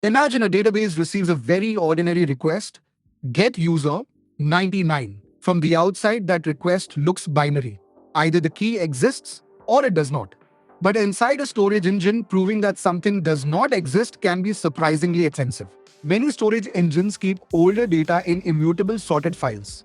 Imagine a database receives a very ordinary request, get user 99. From the outside, that request looks binary. Either the key exists or it does not. But inside a storage engine, proving that something does not exist can be surprisingly expensive. Many storage engines keep older data in immutable sorted files.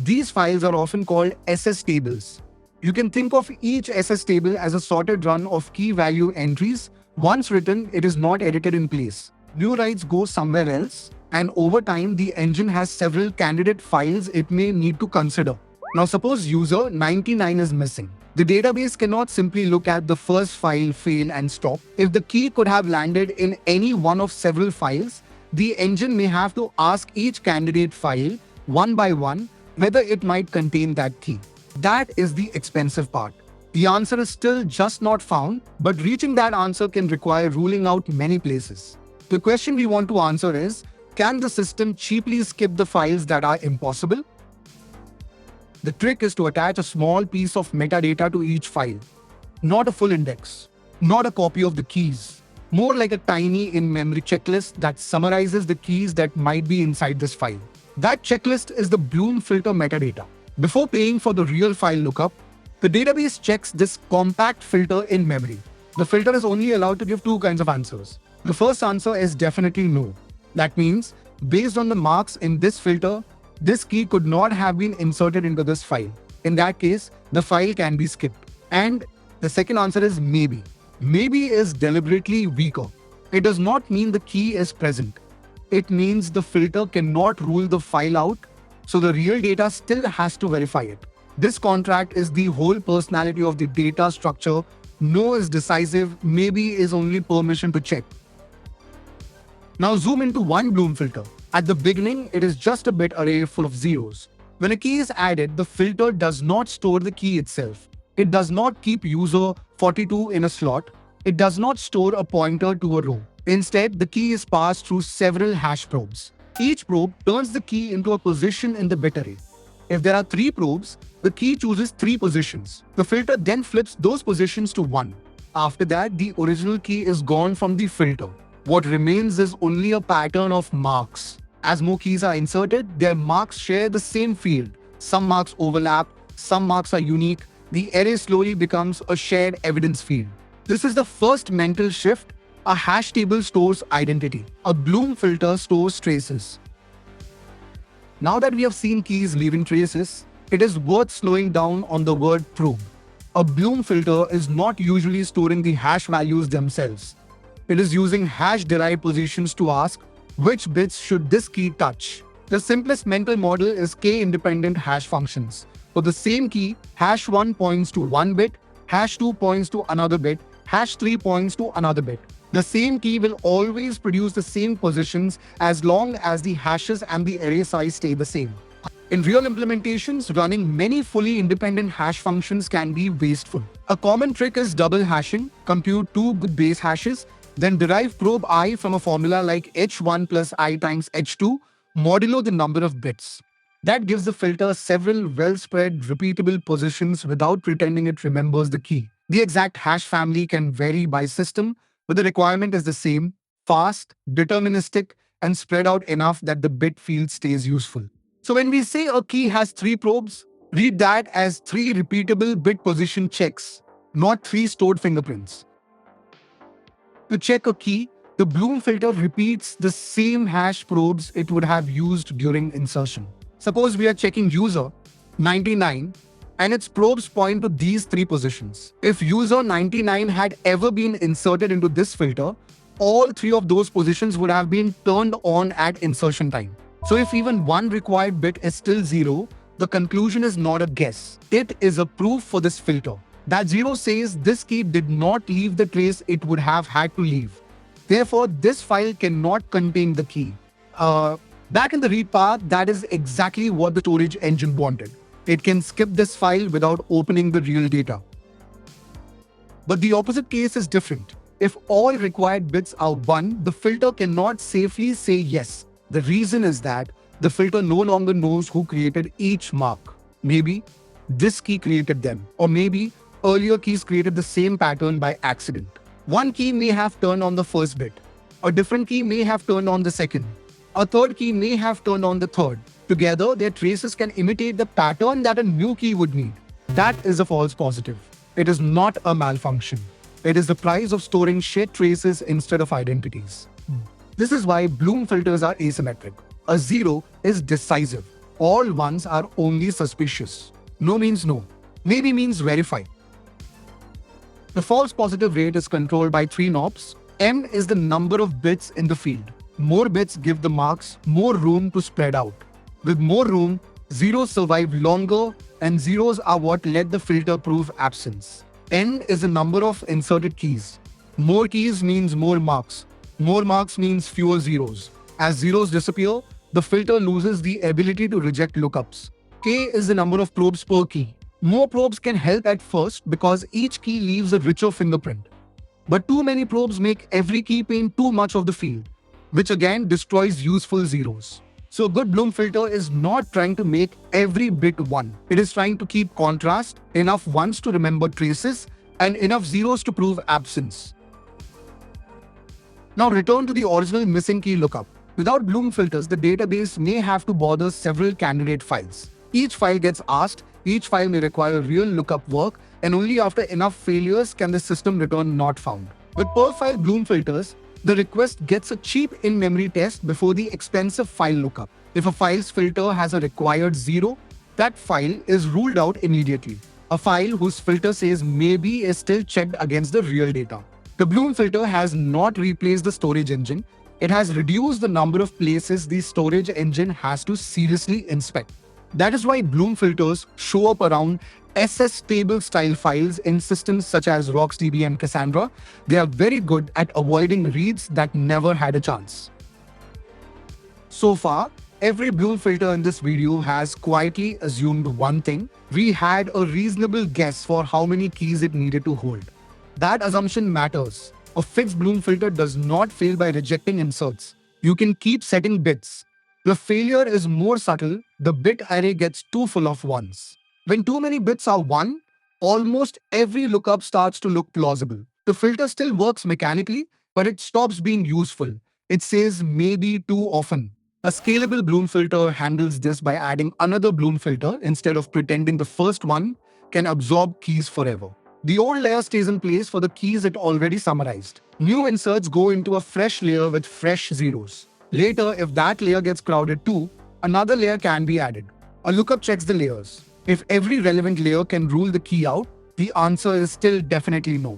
These files are often called SS tables. You can think of each SS table as a sorted run of key value entries. Once written, it is not edited in place. New writes go somewhere else, and over time, the engine has several candidate files it may need to consider. Now, suppose user 99 is missing. The database cannot simply look at the first file, fail, and stop. If the key could have landed in any one of several files, the engine may have to ask each candidate file, one by one, whether it might contain that key. That is the expensive part. The answer is still just not found, but reaching that answer can require ruling out many places. The question we want to answer is, can the system cheaply skip the files that are impossible? The trick is to attach a small piece of metadata to each file. Not a full index, not a copy of the keys, more like a tiny in-memory checklist that summarizes the keys that might be inside this file. That checklist is the Bloom filter metadata. Before paying for the real file lookup, the database checks this compact filter in memory. The filter is only allowed to give two kinds of answers. The first answer is definitely no. That means, based on the marks in this filter, this key could not have been inserted into this file. In that case, the file can be skipped. And the second answer is maybe. Maybe is deliberately weaker. It does not mean the key is present. It means the filter cannot rule the file out, so the real data still has to verify it. This contract is the whole personality of the data structure. No is decisive, maybe is only permission to check. Now zoom into one Bloom filter. At the beginning, it is just a bit array full of zeros. When a key is added, the filter does not store the key itself. It does not keep user 42 in a slot. It does not store a pointer to a row. Instead, the key is passed through several hash probes. Each probe turns the key into a position in the bit array. If there are 3 probes, the key chooses 3 positions. The filter then flips those positions to 1. After that, the original key is gone from the filter. What remains is only a pattern of marks. As more keys are inserted, their marks share the same field. Some marks overlap, some marks are unique. The array slowly becomes a shared evidence field. This is the first mental shift. A hash table stores identity. A Bloom filter stores traces. Now that we have seen keys leaving traces, it is worth slowing down on the word probe. A Bloom filter is not usually storing the hash values themselves. It is using hash-derived positions to ask which bits should this key touch. The simplest mental model is k-independent hash functions. For the same key, hash 1 points to one bit, hash 2 points to another bit, hash 3 points to another bit. The same key will always produce the same positions as long as the hashes and the array size stay the same. In real implementations, running many fully independent hash functions can be wasteful. A common trick is double hashing. Compute 2 base hashes, then derive probe I from a formula like h1 plus I times h2 modulo the number of bits. That gives the filter several well-spread, repeatable positions without pretending it remembers the key. The exact hash family can vary by system, but the requirement is the same: fast, deterministic, and spread out enough that the bit field stays useful. So when we say a key has 3 probes, read that as 3 repeatable bit position checks, not 3 stored fingerprints. To check a key, the Bloom filter repeats the same hash probes it would have used during insertion. Suppose we are checking user 99 and its probes point to these 3 positions. If user 99 had ever been inserted into this filter, all 3 of those positions would have been turned on at insertion time. So if even one required bit is still 0, the conclusion is not a guess. It is a proof for this filter. That 0 says this key did not leave the trace it would have had to leave. Therefore, this file cannot contain the key. Back in the read path, that is exactly what the storage engine wanted. It can skip this file without opening the real data. But the opposite case is different. If all required bits are 1, the filter cannot safely say yes. The reason is that the filter no longer knows who created each mark. Maybe this key created them, or maybe earlier keys created the same pattern by accident. One key may have turned on the first bit, A different key may have turned on the second. A third key may have turned on the third. Together, their traces can imitate the pattern that a new key would need. That is a false positive. It is not a malfunction. It is the price of storing shared traces instead of identities. This is why Bloom filters are asymmetric. A 0 is decisive. All ones are only suspicious. No means no. Maybe means verify. The false positive rate is controlled by three knobs. M is the number of bits in the field. More bits give the marks more room to spread out. With more room, zeros survive longer, and zeros are what let the filter prove absence. N is the number of inserted keys. More keys means more marks. More marks means fewer zeros. As zeros disappear, the filter loses the ability to reject lookups. K is the number of probes per key. More probes can help at first because each key leaves a richer fingerprint. But too many probes make every key paint too much of the field, which again destroys useful zeros. So a good Bloom filter is not trying to make every bit 1. It is trying to keep contrast, enough ones to remember traces, and enough zeros to prove absence. Now return to the original missing key lookup. Without Bloom filters, the database may have to bother several candidate files. Each file gets asked, each file may require real lookup work, and only after enough failures can the system return not found. With per-file Bloom filters, the request gets a cheap in-memory test before the expensive file lookup. If a file's filter has a required 0, that file is ruled out immediately. A file whose filter says maybe is still checked against the real data. The Bloom filter has not replaced the storage engine. It has reduced the number of places the storage engine has to seriously inspect. That is why Bloom filters show up around SSTable-style files in systems such as RocksDB and Cassandra. They are very good at avoiding reads that never had a chance. So far, every Bloom filter in this video has quietly assumed one thing. We had a reasonable guess for how many keys it needed to hold. That assumption matters. A fixed Bloom filter does not fail by rejecting inserts. You can keep setting bits. The failure is more subtle. The bit array gets too full of ones. When too many bits are 1, almost every lookup starts to look plausible. The filter still works mechanically, but it stops being useful. It says maybe too often. A scalable Bloom filter handles this by adding another Bloom filter instead of pretending the first one can absorb keys forever. The old layer stays in place for the keys it already summarized. New inserts go into a fresh layer with fresh zeros. Later, if that layer gets crowded too, another layer can be added. A lookup checks the layers. If every relevant layer can rule the key out, the answer is still definitely no.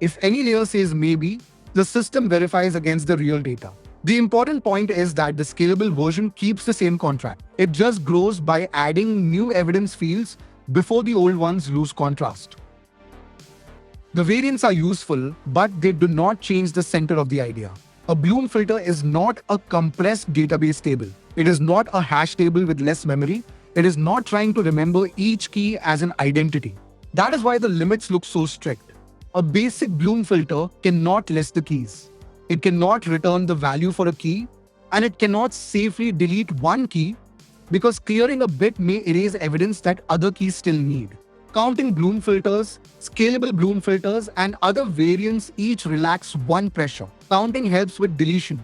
If any layer says maybe, the system verifies against the real data. The important point is that the scalable version keeps the same contract. It just grows by adding new evidence fields before the old ones lose contrast. The variants are useful, but they do not change the center of the idea. A Bloom filter is not a compressed database table. It is not a hash table with less memory. It is not trying to remember each key as an identity. That is why the limits look so strict. A basic Bloom filter cannot list the keys. It cannot return the value for a key, and it cannot safely delete one key because clearing a bit may erase evidence that other keys still need. Counting Bloom filters, scalable Bloom filters, and other variants each relax one pressure. Counting helps with deletion.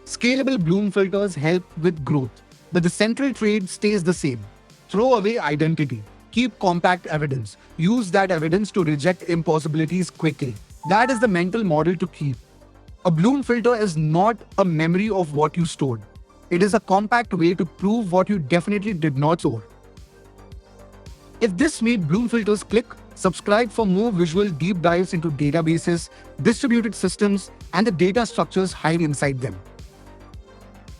Scalable Bloom filters help with growth, but the central trade stays the same. Throw away identity. Keep compact evidence. Use that evidence to reject impossibilities quickly. That is the mental model to keep. A Bloom filter is not a memory of what you stored. It is a compact way to prove what you definitely did not store. If this made Bloom filters click, subscribe for more visual deep dives into databases, distributed systems, and the data structures hide inside them.